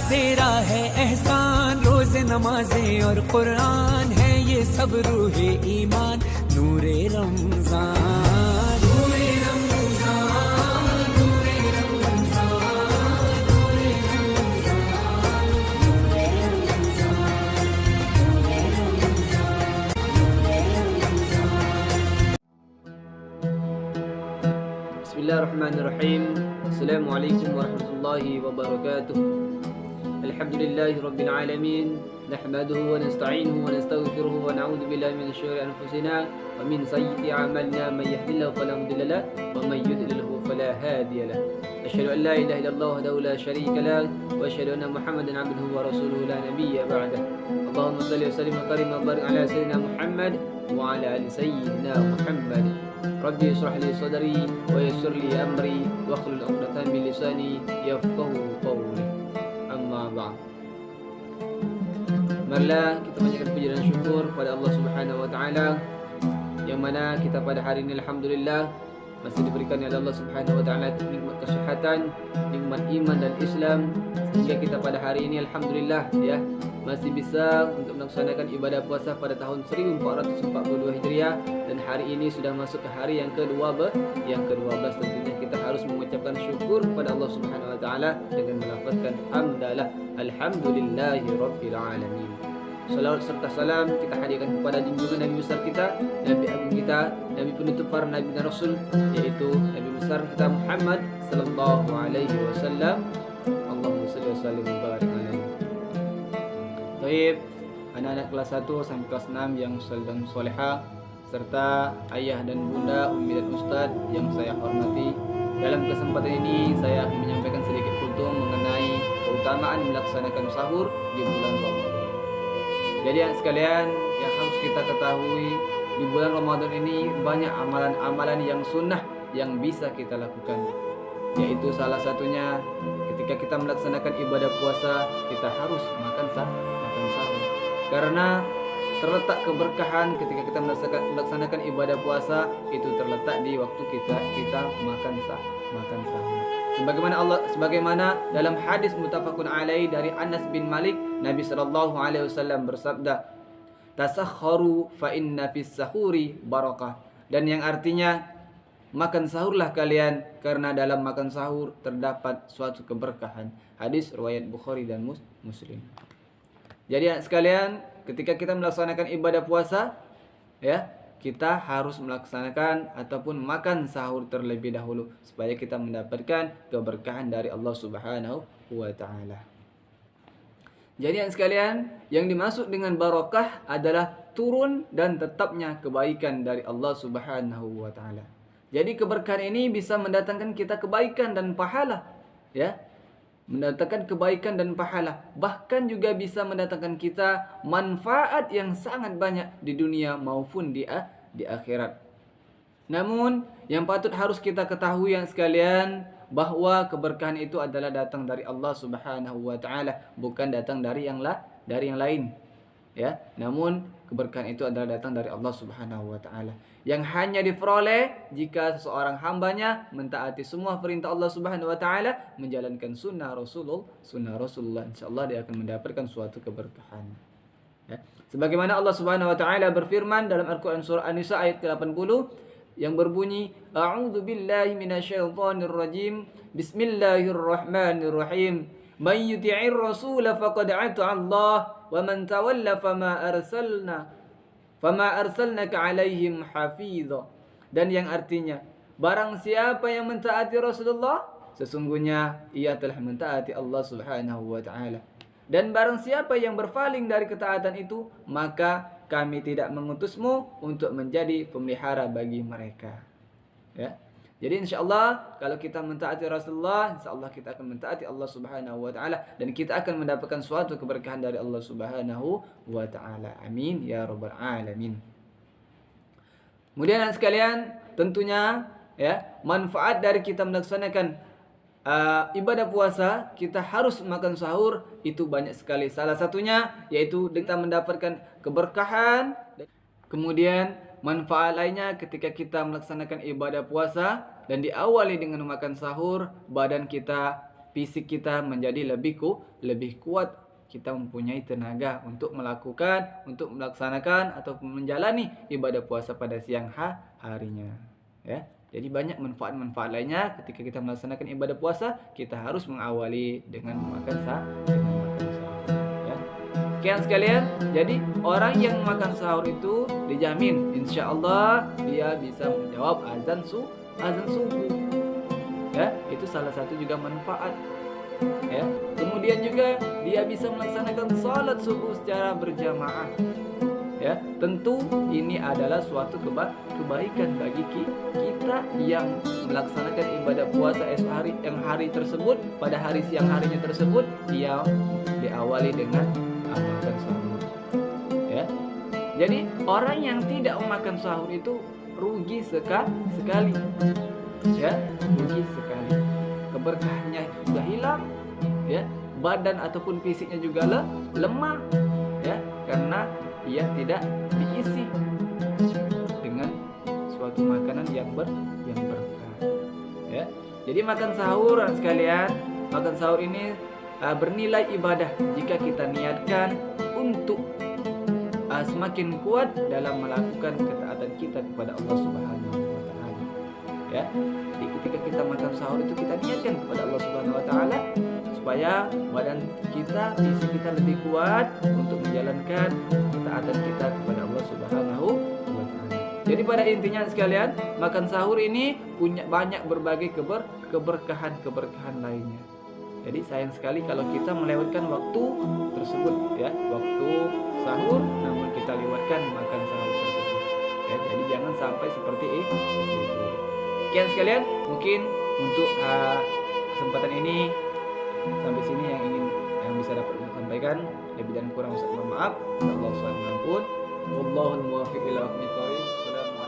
तेरा है एहसान, रोज़ नमाज़ें और कुरान है ये सब रूहे ईमान, नूरे रमज़ान, नूरे रमज़ान, नूरे रमज़ान, नूरे रमज़ान, नूरे रमज़ान, नूरे रमज़ान, नूरे Ramzan. Bismillahirrahmanirrahim. Assalamualaikum warahmatullahi wabarakatuh. Alhamdulillahi rabbil alamin. Nahmaduhu wa nasta'inuhu wa nastaghfiruhu wa na'udzu billahi min syururi anfusina wa min sayyiati a'malina, may yahdihillahu fala mudilla lahu wa may yudlilhu fala hadiya lahu. Asyhadu an la ilaha illallah wahdahu la syarika lahu wa asyhadu anna Muhammadan 'abduhu wa rasuluhu la nabiyya ba'dah. Allahumma shalli wa sallim wa karim wa barik ala sayyidina Muhammad wa ala ali sayyidina Muhammad. Rabbi israh li sadri wa yassir li amri wa hlul 'uqdatam min lisani yafqahu qawli. Amma ba'd. Marilah kita panjatkan puji dan syukur kepada Allah Subhanahu wa taala, yang mana kita pada hari ini alhamdulillah masih diberikan oleh Allah Subhanahu wa taala nikmat kesehatan, nikmat iman dan Islam, sehingga kita pada hari ini alhamdulillah ya masih bisa untuk melaksanakan ibadah puasa pada tahun 1442 Hijriah, dan hari ini sudah masuk ke hari yang ke-12. Tentunya kita harus mengucapkan syukur kepada Allah Subhanahu wa taala dengan melafazkan hamdalah, alhamdulillahi rabbil alamin. Salawat serta salam kita hadirkan kepada junjungan Nabi besar kita, Nabi agung kita, Nabi penutup para nabi dan rasul, yaitu Nabi besar kita Muhammad sallallahu alaihi wasallam. Allahumma shalli wa sallim wa barik alaihi. Baik, anak-anak kelas 1 sampai kelas 6 yang saleh dan soleha, serta ayah dan bunda, umi dan ustadz yang saya hormati, dalam kesempatan ini saya akan menyampaikan sedikit kultum mengenai keutamaan melaksanakan sahur di bulan Ramadan. Jadi sekalian, yang harus kita ketahui, di bulan Ramadan ini banyak amalan-amalan yang sunnah yang bisa kita lakukan, yaitu salah satunya ketika kita melaksanakan ibadah puasa, kita harus makan sahur. Karena terletak keberkahan ketika kita melaksanakan ibadah puasa itu terletak di waktu kita makan sahur. Sebagaimana dalam hadis muttafaqun alaih dari Anas bin Malik, Nabi sallallahu alaihi wasallam bersabda, "Tasakharu fa inna fis sahuri barakah." Dan yang artinya, makan sahurlah kalian karena dalam makan sahur terdapat suatu keberkahan. Hadis riwayat Bukhari dan Muslim. Jadi sekalian, ketika kita melaksanakan ibadah puasa, ya, kita harus melaksanakan ataupun makan sahur terlebih dahulu supaya kita mendapatkan keberkahan dari Allah Subhanahu wa taala. Jadi sekalian, yang dimaksud dengan barakah adalah turun dan tetapnya kebaikan dari Allah Subhanahu wa taala. Jadi keberkahan ini bisa mendatangkan kita kebaikan dan pahala, ya. Mendatangkan kebaikan dan pahala, bahkan juga bisa mendatangkan kita manfaat yang sangat banyak di dunia maupun di akhirat. Namun yang patut harus kita ketahui yang sekalian, bahwa keberkahan itu adalah datang dari Allah Subhanahu wa taala, bukan datang dari yang lain, ya. Namun keberkahan itu adalah datang dari Allah Subhanahu wa taala, yang hanya diperoleh jika seseorang hambanya mentaati semua perintah Allah Subhanahu wa taala, menjalankan sunnah Rasulullah, insyaallah dia akan mendapatkan suatu keberkahan, ya. Sebagaimana Allah Subhanahu wa taala berfirman dalam Al-Qur'an surah An-Nisa ayat ke-80 yang berbunyi, a'udzu billahi minasyaitonir rajim, bismillahirrahmanirrahim, may yuti'ir rasul faqad ata'a Allah wa man tawalla fama arsalnaka alaihim hafidha. Dan yang artinya, barang siapa yang mentaati Rasulullah, sesungguhnya ia telah mentaati Allah Subhanahu wa taala. Dan barang siapa yang berpaling dari ketaatan itu, maka kami tidak mengutusmu untuk menjadi pemelihara bagi mereka, ya. Jadi insyaallah kalau kita mentaati Rasulullah, insyaallah kita akan mentaati Allah Subhanahu wa taala, dan kita akan mendapatkan suatu keberkahan dari Allah Subhanahu wa taala. Amin ya rabbal alamin. Kemudian sekalian, tentunya ya, manfaat dari kita melaksanakan ibadah puasa, kita harus makan sahur, itu banyak sekali. Salah satunya yaitu kita mendapatkan keberkahan. Kemudian manfaat lainnya ketika kita melaksanakan ibadah puasa dan diawali dengan makan sahur, badan kita fisik kita menjadi lebih kuat, kita mempunyai tenaga untuk melaksanakan ataupun menjalani ibadah puasa pada siang harinya, ya. Jadi banyak manfaat-manfaat lainnya ketika kita melaksanakan ibadah puasa, kita harus mengawali dengan makan sahur, ya. Sekian sekalian, jadi orang yang makan sahur itu dijamin insya Allah dia bisa menjawab azan subuh, ya. Itu salah satu juga manfaat, ya. Kemudian juga dia bisa melaksanakan salat subuh secara berjamaah, ya. Tentu ini adalah suatu kebaikan bagi kita yang melaksanakan ibadah puasa esok hari, yang hari tersebut pada hari siang harinya tersebut dia diawali dengan makan sahur, ya. Jadi orang yang tidak memakan sahur itu rugi sekali, ya, rugi sekali. Keberkahannya sudah hilang, ya. Badan ataupun fisiknya juga lemah, ya, karena ia tidak diisi dengan suatu makanan yang berkah, ya. Jadi makan sahur sekalian, makan sahur ini bernilai ibadah jika kita niatkan untuk semakin kuat dalam melakukan ketaatan kita kepada Allah Subhanahu wa taala, ya. Jadi ketika kita makan sahur itu kita niatkan kepada Allah Subhanahu wa taala supaya badan kita, fisik kita lebih kuat untuk menjalankan ketaatan kita kepada Allah Subhanahu wa taala. Jadi pada intinya sekalian, makan sahur ini punya banyak berbagai keberkahan lainnya. Jadi sayang sekali kalau kita melewatkan waktu tersebut, ya, waktu sahur namun kita lewatkan makan sahur tersebut, ya. Jadi jangan sampai seperti itu. Sekian sekalian, mungkin untuk kesempatan ini sampai sini yang bisa dapat saya sampaikan. Lebih dan kurang mohon maaf. Allah SWT. Wallahul muwaffiq ila aqwamit thoriq. Assalamualaikum.